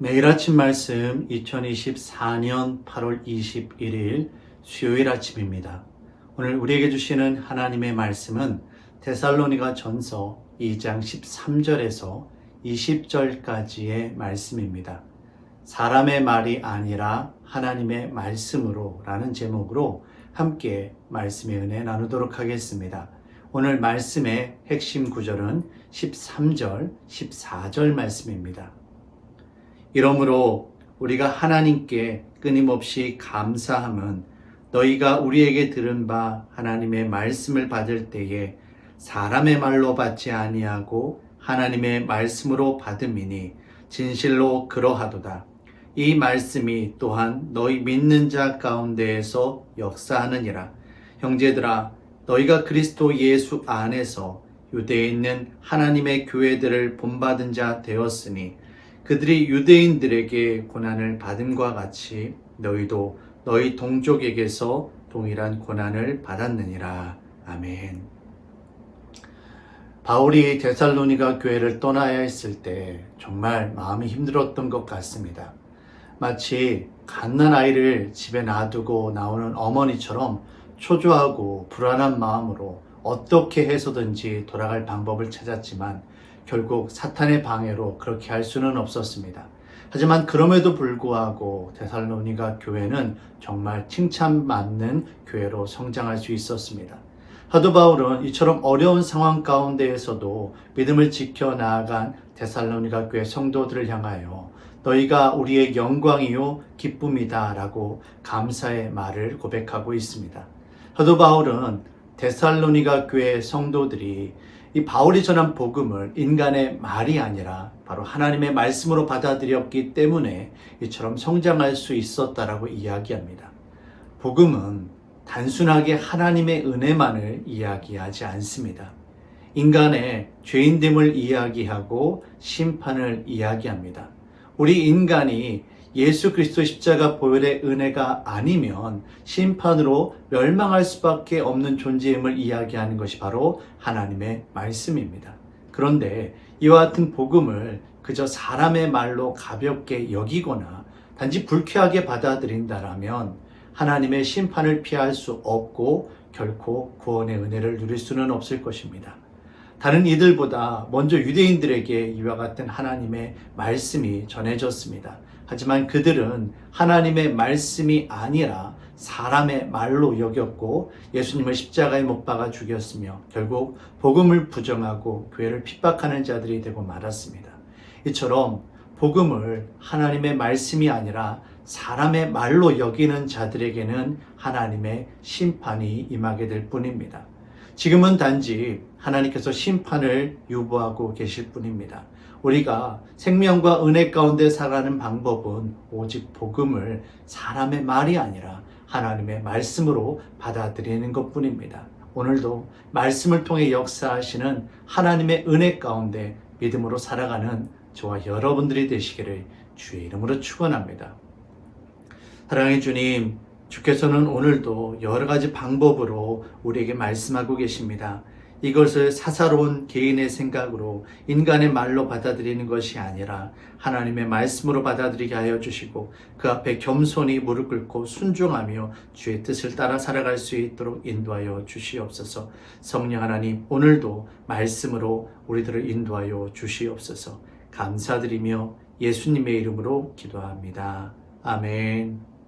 매일 아침 말씀 2024년 8월 21일 수요일 아침입니다. 오늘 우리에게 주시는 하나님의 말씀은 데살로니가 전서 2장 13절에서 20절까지의 말씀입니다. 사람의 말이 아니라 하나님의 말씀으로 라는 제목으로 함께 말씀의 은혜 나누도록 하겠습니다. 오늘 말씀의 핵심 구절은 13절, 14절 말씀입니다. 이러므로 우리가 하나님께 끊임없이 감사함은 너희가 우리에게 들은 바 하나님의 말씀을 받을 때에 사람의 말로 받지 아니하고 하나님의 말씀으로 받음이니 진실로 그러하도다. 이 말씀이 또한 너희 믿는 자 가운데에서 역사하느니라. 형제들아, 너희가 그리스도 예수 안에서 유대에 있는 하나님의 교회들을 본받은 자 되었으니 그들이 유대인들에게 고난을 받음과 같이 너희도 너희 동족에게서 동일한 고난을 받았느니라. 아멘. 바울이 데살로니가 교회를 떠나야 했을 때 정말 마음이 힘들었던 것 같습니다. 마치 갓난 아이를 집에 놔두고 나오는 어머니처럼 초조하고 불안한 마음으로 어떻게 해서든지 돌아갈 방법을 찾았지만 결국 사탄의 방해로 그렇게 할 수는 없었습니다. 하지만 그럼에도 불구하고 데살로니가 교회는 정말 칭찬받는 교회로 성장할 수 있었습니다. 사도 바울은 이처럼 어려운 상황 가운데에서도 믿음을 지켜나아간 데살로니가 교회 성도들을 향하여 너희가 우리의 영광이요 기쁨이다 라고 감사의 말을 고백하고 있습니다. 사도 바울은 데살로니가 교회 성도들이 이 바울이 전한 복음을 인간의 말이 아니라 바로 하나님의 말씀으로 받아들였기 때문에 이처럼 성장할 수 있었다라고 이야기합니다. 복음은 단순하게 하나님의 은혜만을 이야기하지 않습니다. 인간의 죄인됨을 이야기하고 심판을 이야기합니다. 우리 인간이 예수 그리스도 십자가 보혈의 은혜가 아니면 심판으로 멸망할 수밖에 없는 존재임을 이야기하는 것이 바로 하나님의 말씀입니다. 그런데 이와 같은 복음을 그저 사람의 말로 가볍게 여기거나 단지 불쾌하게 받아들인다라면 하나님의 심판을 피할 수 없고 결코 구원의 은혜를 누릴 수는 없을 것입니다. 다른 이들보다 먼저 유대인들에게 이와 같은 하나님의 말씀이 전해졌습니다. 하지만 그들은 하나님의 말씀이 아니라 사람의 말로 여겼고 예수님을 십자가에 못 박아 죽였으며 결국 복음을 부정하고 교회를 핍박하는 자들이 되고 말았습니다. 이처럼 복음을 하나님의 말씀이 아니라 사람의 말로 여기는 자들에게는 하나님의 심판이 임하게 될 뿐입니다. 지금은 단지 하나님께서 심판을 유보하고 계실 뿐입니다. 우리가 생명과 은혜 가운데 살아가는 방법은 오직 복음을 사람의 말이 아니라 하나님의 말씀으로 받아들이는 것뿐입니다. 오늘도 말씀을 통해 역사하시는 하나님의 은혜 가운데 믿음으로 살아가는 저와 여러분들이 되시기를 주의 이름으로 축원합니다. 사랑의 주님, 주께서는 오늘도 여러 가지 방법으로 우리에게 말씀하고 계십니다. 이것을 사사로운 개인의 생각으로 인간의 말로 받아들이는 것이 아니라 하나님의 말씀으로 받아들이게 하여 주시고 그 앞에 겸손히 무릎 꿇고 순종하며 주의 뜻을 따라 살아갈 수 있도록 인도하여 주시옵소서. 성령 하나님, 오늘도 말씀으로 우리들을 인도하여 주시옵소서. 감사드리며 예수님의 이름으로 기도합니다. 아멘.